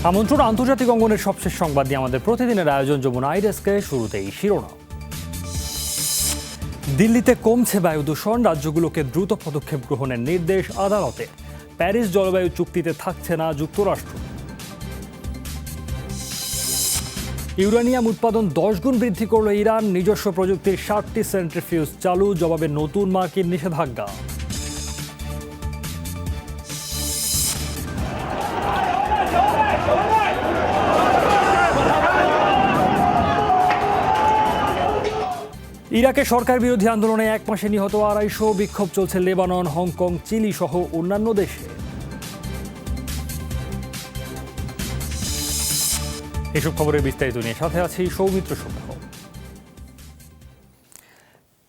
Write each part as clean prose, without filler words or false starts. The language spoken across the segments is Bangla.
আমন্ত্রণ আন্তর্জাতিক অঙ্গনের সবশেষ সংবাদ নিয়ে আমাদের প্রতিদিনের আয়োজন যমুনা আইডেস্কে। শুরুতেই শিরোনাম। দিল্লিতে কমছে বায়ু দূষণ, রাজ্যগুলোকে দ্রুত পদক্ষেপ গ্রহণের নির্দেশ আদালতের। প্যারিস জলবায়ু চুক্তিতে থাকছে না যুক্তরাষ্ট্র। ইউরেনিয়াম উৎপাদন 10 গুণ বৃদ্ধি করল ইরান, নিজস্ব প্রযুক্তির 60টি সেন্ট্রিফিউজ চালু, জবাবে নতুন মার্কিন নিষেধাজ্ঞা। ইরাকে সরকার বিরোধী আন্দোলনে 1 মাসে নিহত 250, বিক্ষোভ চলছে লেবানন, হংকং, চিলি সহ অন্যান্য দেশে। এসব খবরের বিস্তারিত নিয়ে সাথে আছি সৌমিত্র সভ্য।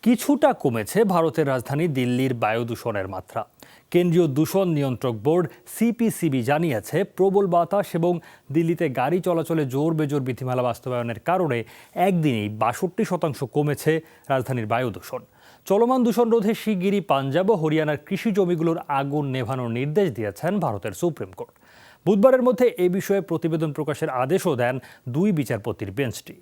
কিছুটা কমেছে ভারতের রাজধানী দিল্লির বায়ু দূষণের মাত্রা। কেন্দ্রীয় দূষণ নিয়ন্ত্রক বোর্ড সিপিসিবি জানিয়েছে, প্রবল বাতাস এবং দিল্লিতে গাড়ি চলাচলে জোর বেজোর বিধিমালা বাস্তবায়নের কারণে একদিনেই 62% কমেছে রাজধানীর বায়ু দূষণ। চলমান দূষণ রোধে শিগগিরই পাঞ্জাব ও হরিয়ানার কৃষি জমিগুলোর আগুন নেভানোর নির্দেশ দিয়েছেন ভারতের সুপ্রিম কোর্ট। বুধবারের মধ্যে এ বিষয়ে প্রতিবেদন প্রকাশের আদেশও দেন 2 বিচারপতির বেঞ্চটি।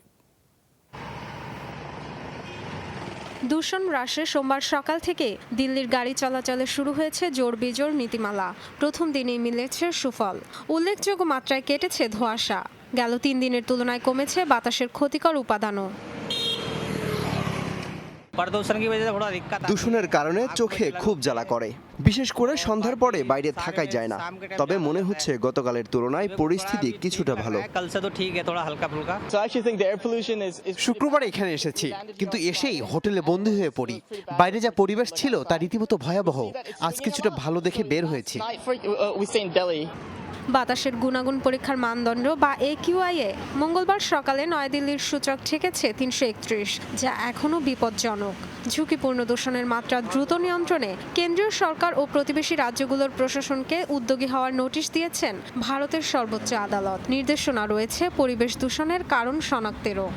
দূষণ হ্রাসে সোমবার সকাল থেকে দিল্লির গাড়ি চলাচলে শুরু হয়েছে জোর বেজোর নীতিমালা। প্রথম দিনেই মিলেছে সুফল, উল্লেখযোগ্য মাত্রায় কেটেছে ধোঁয়াশা। গেল 3 দিনের তুলনায় কমেছে বাতাসের ক্ষতিকর উপাদানও। দূষণের কারণে চোখে খুব জ্বালা করে, বিশেষ করে সন্ধ্যার পরে বাইরে থাকাই যায় না। তবে মনে হচ্ছে গতকালের তুলনায় পরিস্থিতি কিছুটা ভালো। শুক্রবার এখানে এসেছি, কিন্তু এসেই হোটেলে বন্দী হয়ে পড়ি। বাইরে যা পরিবেশ ছিল তা রীতিমতো ভয়াবহ। আজ কিছুটা ভালো দেখে বের হয়েছি। বাতাসের গুণাগুণ পরীক্ষার মানদণ্ড বা AQI এ মঙ্গলবার সকালে নয়াদিল্লির সূচক ঠেকেছে 331, যা এখনও বিপজ্জনক। ঝুঁকিপূর্ণ দূষণের মাত্রা দ্রুত নিয়ন্ত্রণে কেন্দ্রীয় সরকার ও প্রতিবেশী রাজ্যগুলোর প্রশাসনকে উদ্যোগী হওয়ার নোটিশ দিয়েছেন ভারতের সর্বোচ্চ আদালত। নির্দেশনা রয়েছে পরিবেশ দূষণের কারণ শনাক্তেরও।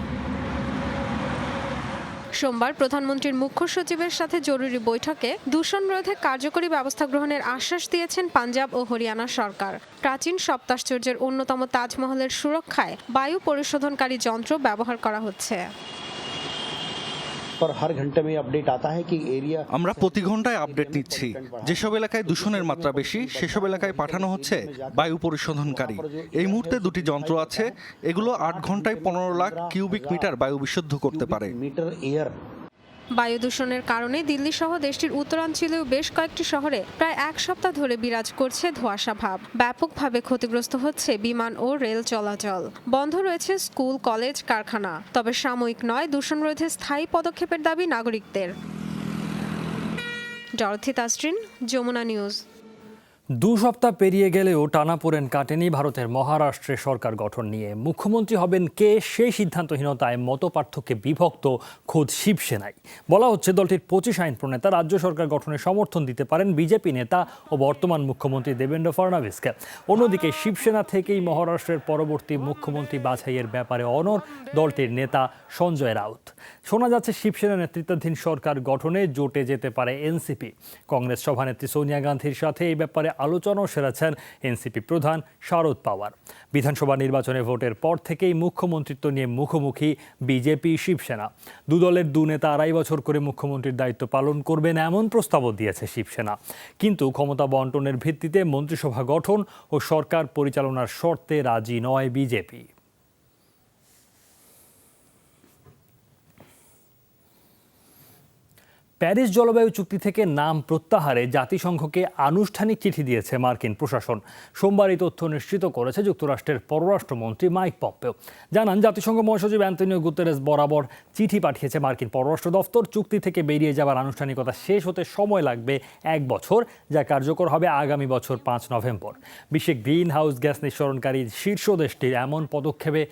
সোমবার প্রধানমন্ত্রীর মুখ্য সচিবের সাথে জরুরি বৈঠকে দূষণ রোধে কার্যকরী ব্যবস্থা গ্রহণের আশ্বাস দিয়েছেন পাঞ্জাব ও হরিয়ানা সরকার। প্রাচীন সপ্তাশ্চর্যের অন্যতম তাজমহলের সুরক্ষায় বায়ু পরিশোধনকারী যন্ত্র ব্যবহার করা হচ্ছে। আমরা প্রতি ঘন্টায় আপডেট নিচ্ছি। যেসব এলাকায় দূষণের মাত্রা বেশি সেসব এলাকায় পাঠানো হচ্ছে বায়ু পরিশোধনকারী। এই মুহূর্তে 2টি যন্ত্র আছে, এগুলো 8 ঘন্টায় 15 লাখ কিউবিক মিটার বায়ু বিশুদ্ধ করতে পারে। বায়ু দূষণের কারণে দিল্লি সহ দেশটির উত্তরাঞ্চলেও বেশ কয়েকটি শহরে প্রায় 1 সপ্তাহ ধরে বিরাজ করছে ধোঁয়াশা ভাব। ব্যাপকভাবে ক্ষতিগ্রস্ত হচ্ছে বিমান ও রেল চলাচল। বন্ধ রয়েছে স্কুল, কলেজ, কারখানা। তবে সাময়িক নয়, দূষণ রোধে স্থায়ী পদক্ষেপের দাবি নাগরিকদের। Dorothy Tasrin, Jamuna news. 2 সপ্তাহ পেরিয়ে গেলেও টানাপোড়েন কাটেনি ভারতের মহারাষ্ট্রে সরকার গঠন নিয়ে। মুখ্যমন্ত্রী হবেন কে, সেই সিদ্ধান্তহীনতায় মতপার্থক্যে বিভক্ত খোদ শিবসেনায়। বলা হচ্ছে দলটির 25 আইন প্রণেতা রাজ্য সরকার গঠনে সমর্থন দিতে পারেন বিজেপি নেতা ও বর্তমান মুখ্যমন্ত্রী দেবেন্দ্র ফডনভিসকে। অন্যদিকে শিবসেনা থেকেই মহারাষ্ট্রের পরবর্তী মুখ্যমন্ত্রী বাছাইয়ের ব্যাপারে অনড় দলটির নেতা সঞ্জয় রাউত। শোনা যাচ্ছে শিবসেনা নেতৃত্বাধীন সরকার গঠনে জোটে যেতে পারে এনসিপি। কংগ্রেস সভানেত্রী সোনিয়া গান্ধীর সাথে এই ব্যাপারে আলোচনাও সেরেছেন এনসিপি প্রধান শারদ পাওয়ার। বিধানসভা নির্বাচনে ভোটের পর থেকেই মুখ্যমন্ত্রিত্ব নিয়ে মুখোমুখি বিজেপি শিবসেনা। 2 দলের 2 নেতা 2.5 বছর করে মুখ্যমন্ত্রীর দায়িত্ব পালন করবেন এমন প্রস্তাবও দিয়েছে শিবসেনা। কিন্তু ক্ষমতা বন্টনের ভিত্তিতে মন্ত্রিসভা গঠন ও সরকার পরিচালনার শর্তে রাজি নয় বিজেপি। প্যারিস জলবায়ু চুক্তি থেকে নাম প্রত্যাহারে জাতিসংঘকে আনুষ্ঠানিক চিঠি দিয়েছে মার্কিন প্রশাসন। সোমবার এই তথ্য নিশ্চিত করেছে যুক্তরাষ্ট্রের পররাষ্ট্রমন্ত্রী মাইক পম্পেও। জানান, জাতিসংঘ মহাসচিব অ্যান্তনিও গুতেরেস বরাবর চিঠি পাঠিয়েছে মার্কিন পররাষ্ট্র দফতর। চুক্তি থেকে বেরিয়ে যাওয়ার আনুষ্ঠানিকতা শেষ হতে সময় লাগবে 1 বছর, যা কার্যকর হবে আগামী বছর 5 নভেম্বর। বিশ্বে গ্রিন হাউস গ্যাস নিঃসরণকারী শীর্ষ দেশটির এমন পদক্ষেপে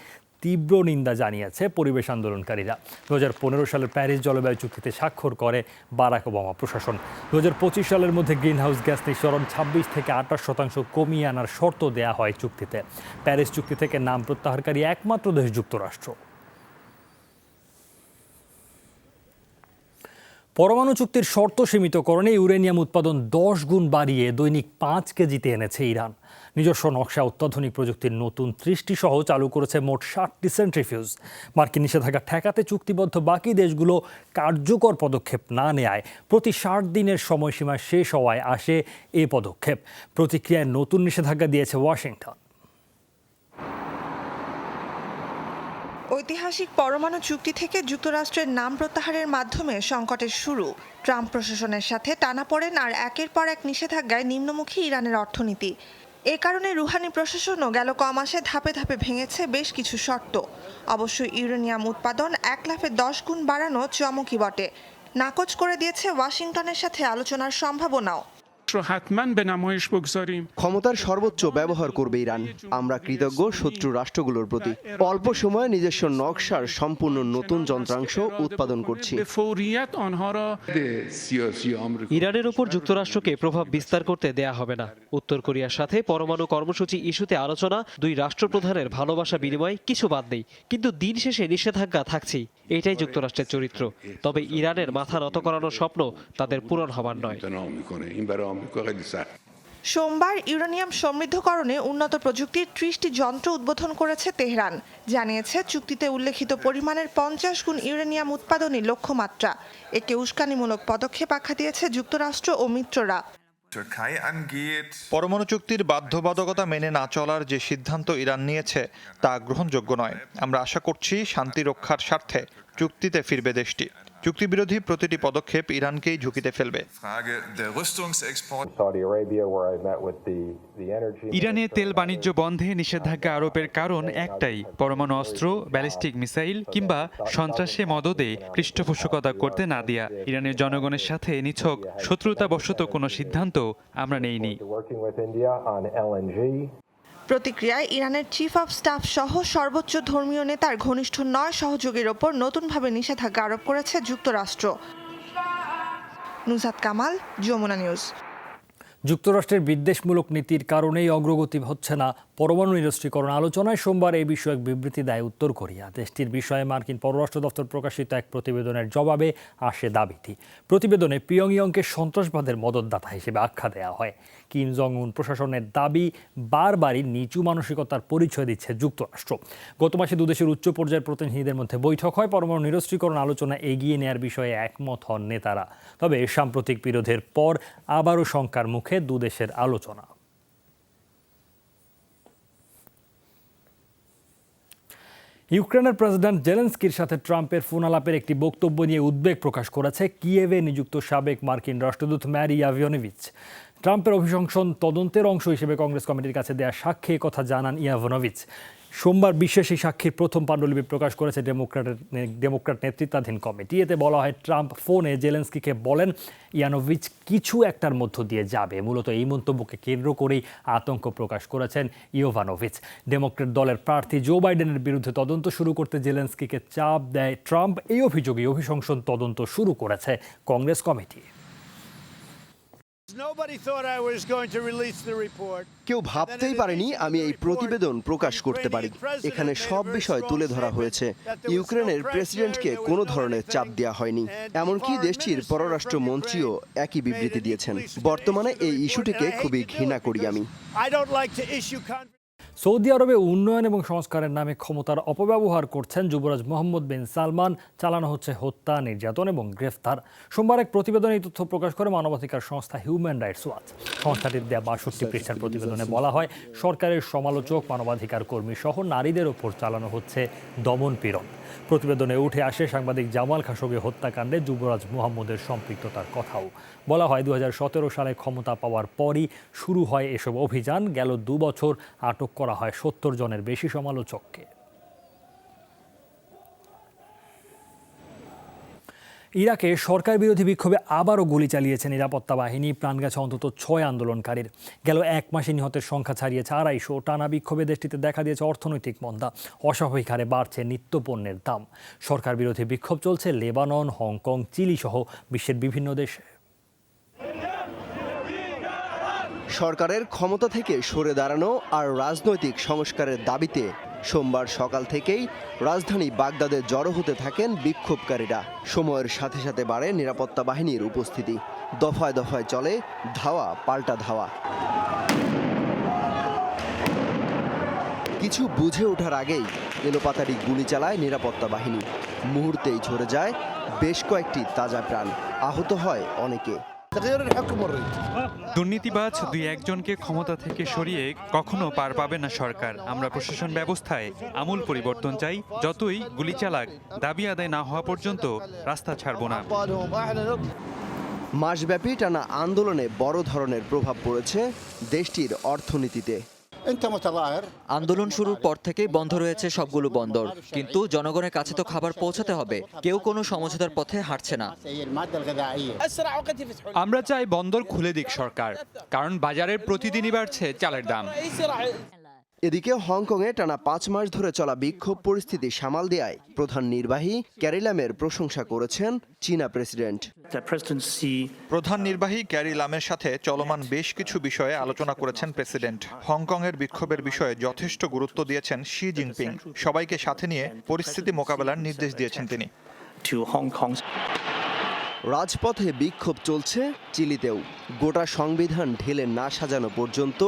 তীব্র নিন্দা জানিয়েছে পরিবেশ আন্দোলনকারীরা। 2015 সালের প্যারিস জলবায়ু চুক্তিতে স্বাক্ষর করে বারাক ওবামা প্রশাসন। 2025 সালের মধ্যে গ্রিনহাউস গ্যাস নিঃসরণ 26 থেকে 28% কমিয়ে আনার শর্ত দেয়া হয় চুক্তিতে। প্যারিস চুক্তি থেকে নাম প্রত্যাহারকারী একমাত্র দেশ যুক্তরাষ্ট্র। পরমাণু চুক্তির শর্ত সীমিতকরণে ইউরেনিয়াম উৎপাদন 10 গুণ বাড়িয়ে দৈনিক 5 কেজিতে এনেছে ইরান। নিজস্ব নকশা অত্যাধুনিক প্রযুক্তির নতুন 30টি সহ চালু করেছে মোট 60টি সেন্ট্রিফিউজ। মার্কিন নিষেধাজ্ঞা ঠেকাতে চুক্তিবদ্ধ বাকি দেশগুলো কার্যকর পদক্ষেপ না নেয় প্রতি 60 দিনের সময়সীমা শেষ হওয়ায় আসে এ পদক্ষেপ। প্রতিক্রিয়ায় নতুন নিষেধাজ্ঞা দিয়েছে ওয়াশিংটন। ঐতিহাসিক পরমাণু চুক্তি থেকে যুক্তরাষ্ট্রের নাম প্রত্যাহারের মাধ্যমে সংকটের শুরু। ট্রাম্প প্রশাসনের সাথে টানাপোড়েন আর একের পর এক নিষেধাজ্ঞায় নিম্নমুখী ইরানের অর্থনীতি। এ কারণে রুহানি প্রশাসনও গেল কমাসে ধাপে ধাপে ভেঙেছে বেশ কিছু শর্ত। অবশ্য ইউরেনিয়াম উৎপাদন 1 লাফে 10 গুণ বাড়ানো চমকই বটে। নাকচ করে দিয়েছে ওয়াশিংটনের সাথে আলোচনার সম্ভাবনাও। ক্ষমতার সর্বোচ্চ ব্যবহার করবে ইরান। আমরা কৃতজ্ঞ শত্রু রাষ্ট্রগুলোর প্রতি। অল্প সময়ে নিজস্ব নকশার সম্পূর্ণ নতুন যন্ত্রাংশ উৎপাদন করছি। ইরানের উপর যুক্তরাষ্ট্রকে প্রভাব বিস্তার করতে দেয়া হবে না। উত্তর কোরিয়ার সাথে পরমাণু কর্মসূচি ইস্যুতে আলোচনা, দুই রাষ্ট্রপ্রধানের ভালোবাসা বিনিময় কিছু বাদ নেই, কিন্তু দিন শেষে নিষেধাজ্ঞা থাকছেই। এটাই যুক্তরাষ্ট্রের চরিত্র। তবে ইরানের মাথা নত করানোর স্বপ্ন তাদের পূরণ হবার নয়। সোমবার ইউরেনিয়াম সমৃদ্ধকরণে উন্নত প্রযুক্তির 30টি যন্ত্র উদ্বোধন করেছে তেহরান। জানিয়েছে চুক্তিতে উল্লেখিত পরিমাণের 50 গুণ ইউরেনিয়াম উৎপাদনই লক্ষ্যমাত্রা। একে উস্কানিমূলক পদক্ষেপ আখ্যা দিয়েছে যুক্তরাষ্ট্র ও মিত্ররা। পরমাণু চুক্তির বাধ্যবাধকতা মেনে না চলার যে সিদ্ধান্ত ইরান নিয়েছে তা গ্রহণযোগ্য নয়। আমরা আশা করছি শান্তি রক্ষার স্বার্থে চুক্তিতে ফিরবে দেশটি। চুক্তিবিরোধী প্রতিটি পদক্ষেপ ইরানকেই ঝুঁকিতে ফেলবে। ইরানে তেল বাণিজ্য বন্ধে নিষেধাজ্ঞা আরোপের কারণ একটাই, পরমাণু অস্ত্র, ব্যালিস্টিক মিসাইল কিংবা সন্ত্রাসে মদদে পৃষ্ঠপোষকতা করতে না দেয়া। ইরানের জনগণের সাথে নিছক শত্রুতাবশত কোনো সিদ্ধান্ত আমরা নেইনি। প্রতিক্রিয়ায় ইরানের চিফ অব স্টাফ সহ সর্বোচ্চ ধর্মীয় নেতার ঘনিষ্ঠ 9 সহযোগীর ওপর নতুনভাবে নিষেধাজ্ঞা আরোপ করেছে যুক্তরাষ্ট্র। নুসরাত কামাল, যমুনা নিউজ। যুক্তরাষ্ট্রের বিদ্বেষমূলক নীতির কারণেই অগ্রগতি হচ্ছে না পরমাণু নিরস্ত্রীকরণ আলোচনায়। সোমবার এই বিষয়ে এক বিবৃতি দেয় উত্তর কোরিয়া। দেশটির বিষয়ে মার্কিন পররাষ্ট্র দপ্তর প্রকাশিত এক প্রতিবেদনের জবাবে আসে দাবিটি। প্রতিবেদনে পিয়ংইয়ংকে সন্ত্রাসবাদের মদতদাতা হিসেবে আখ্যা দেওয়া হয়। কিম জং উন প্রশাসনের দাবি বারবারই নিচু মানসিকতার পরিচয় দিচ্ছে যুক্তরাষ্ট্র। গত মাসে দুদেশের উচ্চ পর্যায়ের প্রতিনিধিদের মধ্যে বৈঠক হয়। পরমাণু নিরস্ত্রীকরণ আলোচনা এগিয়ে নেয়ার বিষয়ে একমত হন নেতারা। তবে সাম্প্রতিক বিরোধের পর আবারও শঙ্কার মুখে দুদেশের আলোচনা। ইউক্রেনের প্রেসিডেন্ট জেলেনস্কির সাথে ট্রাম্পের ফোন আলাপের একটি বক্তব্য নিয়ে উদ্বেগ প্রকাশ করেছে কিয়েভে নিযুক্ত সাবেক মার্কিন রাষ্ট্রদূত ম্যারি ইয়াভনোভিচ। ট্রাম্পের অভিশংসন তদন্তের অংশ হিসেবে কংগ্রেস কমিটির কাছে দেয়া সাক্ষ্যে কথা জানান ইয়াভনোভিচ। সোমবার বিশেষ এই সাক্ষীর প্রথম পাণ্ডুলিপি প্রকাশ করেছে ডেমোক্র্যাট নেতৃত্বাধীন কমিটি। এতে বলা হয়, ট্রাম্প ফোনে জেলেনস্কিকে বলেন ইয়ানোভিচ কিছু একটার মধ্য দিয়ে যাবে। মূলত এই মন্তব্যকে কেন্দ্র করেই আতঙ্ক প্রকাশ করেছেন ইয়োভানোভিচ। ডেমোক্র্যাট দলের প্রার্থী জো বাইডেনের বিরুদ্ধে তদন্ত শুরু করতে জেলেনস্কিকে চাপ দেয় ট্রাম্প। এই অভিযোগে অভিশংসন তদন্ত শুরু করেছে কংগ্রেস কমিটি। কেউ ভাবতেই পারেনি আমি এই প্রতিবেদন প্রকাশ করতে পারি। এখানে সব বিষয় তুলে ধরা হয়েছে। ইউক্রেনের প্রেসিডেন্টকে কোনো ধরনের চাপ দেওয়া হয়নি। এমনকি দেশটির পররাষ্ট্র মন্ত্রীও একই বিবৃতি দিয়েছেন। বর্তমানে এই ইস্যুটিকে খুবই ঘৃণা করি আমি। সৌদি আরবে উন্নয়ন এবং সংস্কারের নামে ক্ষমতার অপব্যবহার করছেন যুবরাজ মোহাম্মদ বিন সালমান। চালানো হচ্ছে হত্যা, নির্যাতন এবং গ্রেফতার। সোমবার এক প্রতিবেদনে এই তথ্য প্রকাশ করে মানবাধিকার সংস্থা হিউম্যান রাইটস ওয়াচ। সংস্থাটির দেয়া 62 পৃষ্ঠার প্রতিবেদনে বলা হয়, সরকারের সমালোচক, মানবাধিকার কর্মী সহ নারীদের ওপর চালানো হচ্ছে দমন পীড়ন। প্রতিবেদনে উঠে আসে সাংবাদিক জামাল খাশোগি হত্যাকাণ্ডে যুবরাজ মোহাম্মদের সম্পৃক্ততার কথাও। বলা হয়, 2017 সালে ক্ষমতা পাওয়ার পরই শুরু হয় এসব অভিযান। গেল 2 বছর আটক করা হয় 70 জনের বেশি সমালোচককে। ইরাকে সরকার বিরোধী বিক্ষোভে আবারও গুলি চালিয়েছে নিরাপত্তা বাহিনী। প্রাণ গেছে অন্তত 6 আন্দোলনকারীর। গেল 1 মাসে নিহতের সংখ্যা ছাড়িয়েছে 250। টানা বিক্ষোভে দেশটিতে দেখা দিয়েছে অর্থনৈতিক মন্দা। অস্বাভাবিক হারে বাড়ছে নিত্যপণ্যের দাম। সরকার বিরোধী বিক্ষোভ চলছে লেবানন, হংকং, চিলি সহ বিশ্বের বিভিন্ন দেশে। সরকারের ক্ষমতা থেকে সরে দাঁড়ানো আর রাজনৈতিক সংস্কারের দাবিতে সোমবার সকাল থেকেই রাজধানী বাগদাদে জড়ো হতে থাকেন বিক্ষোভকারীরা। সময়ের সাথে সাথে বাড়ে নিরাপত্তা বাহিনীর উপস্থিতি। দফায় দফায় চলে ধাওয়া পাল্টা ধাওয়া। কিছু বুঝে ওঠার আগেই এলোপাতাড়ি গুলি চালায় নিরাপত্তা বাহিনী। মুহূর্তেই ঝরে যায় বেশ কয়েকটি তাজা প্রাণ, আহত হয় অনেকে। দুর্নীতিবাজ দুই একজনকে ক্ষমতা থেকে সরিয়ে কখনো পার পাবে না সরকার। আমরা প্রশাসন ব্যবস্থায় আমূল পরিবর্তন চাই। যতই গুলি চালাক, দাবি আদায় না হওয়া পর্যন্ত রাস্তা ছাড়ব না। মাসব্যাপী টানা আন্দোলনে বড় ধরনের প্রভাব পড়েছে দেশটির অর্থনীতিতে। আন্দোলন শুরুর পর থেকেই বন্ধ রয়েছে সবগুলো বন্দর, কিন্তু জনগণের কাছে তো খাবার পৌঁছাতে হবে। কেউ কোনো সমঝোতার পথে হাঁটছে না। আমরা চাই বন্দর খুলে দিক সরকার, কারণ বাজারের প্রতিদিনই বাড়ছে চালের দাম। এদিকে হংকংয়ে টানা 5 মাস ধরে চলা বিক্ষোভ পরিস্থিতি সামাল দেয়ায় প্রধান নির্বাহী ক্যারি লামের প্রশংসা করেছেন চীনা প্রেসিডেন্ট। প্রধান নির্বাহী ক্যারি লামের সাথে চলমান বেশ কিছু বিষয়ে আলোচনা করেছেন প্রেসিডেন্ট। হংকংয়ের বিক্ষোভের বিষয়ে যথেষ্ট গুরুত্ব দিয়েছেন শি জিনপিং। সবাইকে সাথে নিয়ে পরিস্থিতি মোকাবেলার নির্দেশ দিয়েছেন তিনি। রাজপথে বিক্ষোভ চলছে চিলিতেও। গোটা সংবিধান ঢেলে না সাজানো পর্যন্ত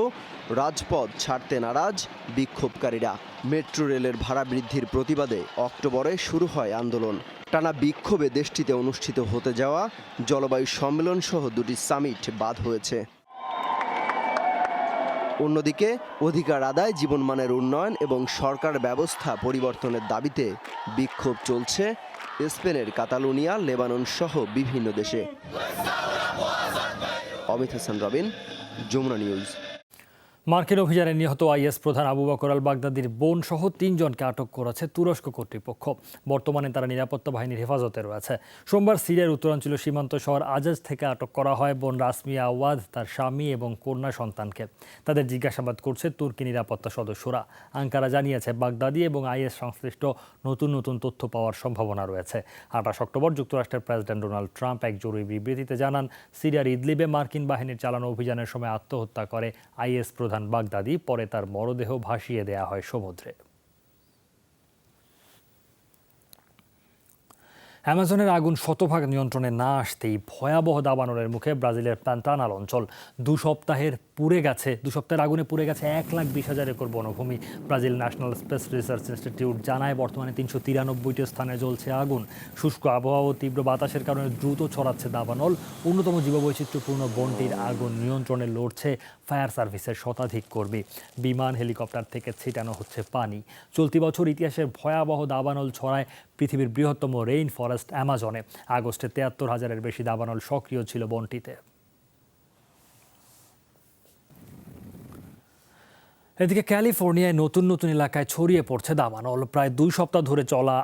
রাজপথ ছাড়তে নারাজ বিক্ষোভকারীরা। মেট্রো রেলের ভাড়া বৃদ্ধির প্রতিবাদে অক্টোবরে শুরু হয় আন্দোলন। টানা বিক্ষোভে দেশটিতে অনুষ্ঠিত হতে যাওয়া জলবায়ু সম্মেলন সহ 2টি সামিট বাদ হয়েছে। অন্যদিকে অধিকার আদায়, জীবনমানের উন্নয়ন এবং সরকার ব্যবস্থা পরিবর্তনের দাবিতে বিক্ষোভ চলছে স্পেনের কাতালুনিয়া, লেবানন সহ বিভিন্ন দেশে। অমিত হাসান রবিন, যমুনা নিউজ। মার্কিন অভিযানে নিহত আইএস প্রধান আবু বকর আল বাগদাদির বোন সহ 3 জনকে আটক করেছে তুরস্ক কর্তৃপক্ষ। বর্তমানে তারা নিরাপত্তা বাহিনীর হেফাজতে রয়েছে। সোমবার সিরিয়ার উত্তরাঞ্চলীয় সীমান্ত শহর আজাজ থেকে আটক করা হয় বোন রাসমিয়া আওয়াদ, তার স্বামী এবং কন্যা সন্তানকে। তাদের জিজ্ঞাসাবাদ করছে তুর্কি নিরাপত্তা সদস্যরা। আঙ্কারা জানিয়েছে বাগদাদি এবং আইএস সংশ্লিষ্ট নতুন নতুন তথ্য পাওয়ার সম্ভাবনা রয়েছে। 28 অক্টোবর যুক্তরাষ্ট্রের প্রেসিডেন্ট ডোনাল্ড ট্রাম্প এক জরুরি বিবৃতিতে জানান, সিরিয়ার ইদলিবে মার্কিন বাহিনীর চালানো অভিযানের সময় আত্মহত্যা করে আইএস প্রধান বাগদাদি। পরে তার মরদেহ ভাসিয়ে দেয়া হয় সমুদ্রে। অ্যামাজনের আগুন শতভাগ নিয়ন্ত্রণে না আসতেই ভয়াবহ দাবানলের মুখে ব্রাজিলের প্যান্টানাল অঞ্চল। 2 সপ্তাহের আগুনে পুড়ে গেছে 1,20,000 একর বনভূমি। Brazil national space research institute জানায়, বর্তমানে 393টি স্থানে জ্বলছে আগুন। শুষ্ক আবহাওয়া ও তীব্র বাতাসের কারণে দ্রুত ছড়াচ্ছে দাবানল। অন্যতম জীববৈচিত্র্যপূর্ণ বনটির আগুন নিয়ন্ত্রণে লড়ছে ফায়ার সার্ভিসের শতাধিক কর্মী। বিমান, হেলিকপ্টার থেকে ছিটানো হচ্ছে পানি। চলতি বছর ইতিহাসের ভয়াবহ দাবানল ছড়ায় পৃথিবীর বৃহত্তম রেইন ফরেস্ট অ্যামাজনে। আগস্টে 73,000-এর বেশি দাবানল সক্রিয় ছিল বনটিতে। এদিকে ক্যালিফোর্নিয়ায় নতুন নতুন এলাকায় ছড়িয়ে পড়ছে দাবানল। প্রায় 2 সপ্তাহ ধরে জলা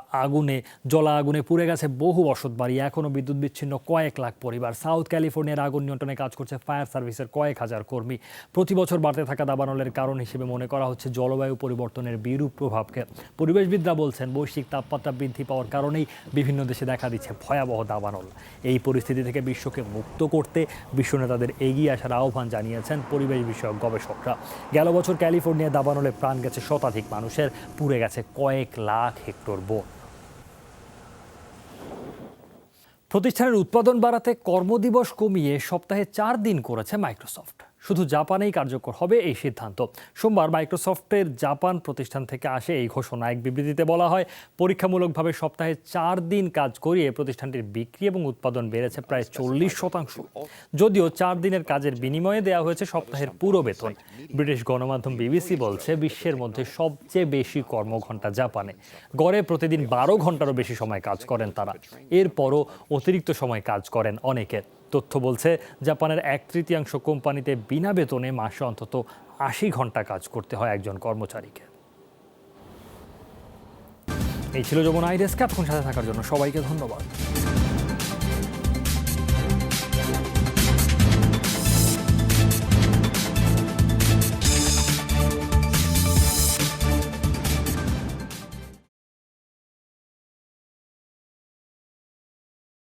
আগুনে পুড়ে গেছে বহু বসতবাড়ি। এখনও বিদ্যুৎ বিচ্ছিন্ন কয়েক লাখ পরিবার। সাউথ ক্যালিফোর্নিয়ার আগুন নিয়ন্ত্রণে কাজ করছে ফায়ার সার্ভিসের কয়েক হাজার কর্মী। প্রতি বছর বাড়তে থাকা দাবানলের কারণ হিসেবে মনে করা হচ্ছে জলবায়ু পরিবর্তনের বিরূপ প্রভাবকে। পরিবেশবিদরা বলছেন, বৈশ্বিক তাপমাত্রা বৃদ্ধি পাওয়ার কারণেই বিভিন্ন দেশে দেখা দিচ্ছে ভয়াবহ দাবানল। এই পরিস্থিতি থেকে বিশ্বকে মুক্ত করতে বিশ্ব নেতাদের এগিয়ে আসার আহ্বান জানিয়েছেন পরিবেশ বিষয়ক গবেষকরা। গেল বছর ক্যালিফোর্নিয়া দাবানলে প্রাণ গেছে শতাধিক মানুষের, পুড়ে গেছে কয়েক লাখ হেক্টর বন। প্রতিষ্ঠানের উৎপাদন বাড়াতে কর্মদিবস কমিয়ে সপ্তাহে 4 দিন করেছে মাইক্রোসফট। শুধু জাপানেই কার্যকর হবে এই সিদ্ধান্ত। সোমবার মাইক্রোসফটের জাপান প্রতিষ্ঠান থেকে আসে এই ঘোষণা। এক বিবৃতিতে বলা হয়, পরীক্ষামূলকভাবে সপ্তাহে 4 দিন কাজ করিয়ে প্রতিষ্ঠানটির বিক্রি এবং উৎপাদন বেড়েছে প্রায় 40%। যদিও 4 দিনের কাজের বিনিময়ে দেওয়া হয়েছে সপ্তাহের পুরো বেতন। ব্রিটিশ গণমাধ্যম বিবিসি বলছে, বিশ্বের মধ্যে সবচেয়ে বেশি কর্মঘণ্টা জাপানে। গড়ে প্রতিদিন 12 ঘন্টারও বেশি সময় কাজ করেন তারা। এরপরও অতিরিক্ত সময় কাজ করেন অনেকে। তথ্য বলছে, জাপানের 1/3 কোম্পানিতে বিনা বেতনে মাসে অন্তত 80 ঘন্টা কাজ করতে হয় একজন কর্মচারীকে। এই ছিল যমুনা আই ডেস্ক। এতক্ষণ সাথে থাকার জন্য সবাইকে ধন্যবাদ।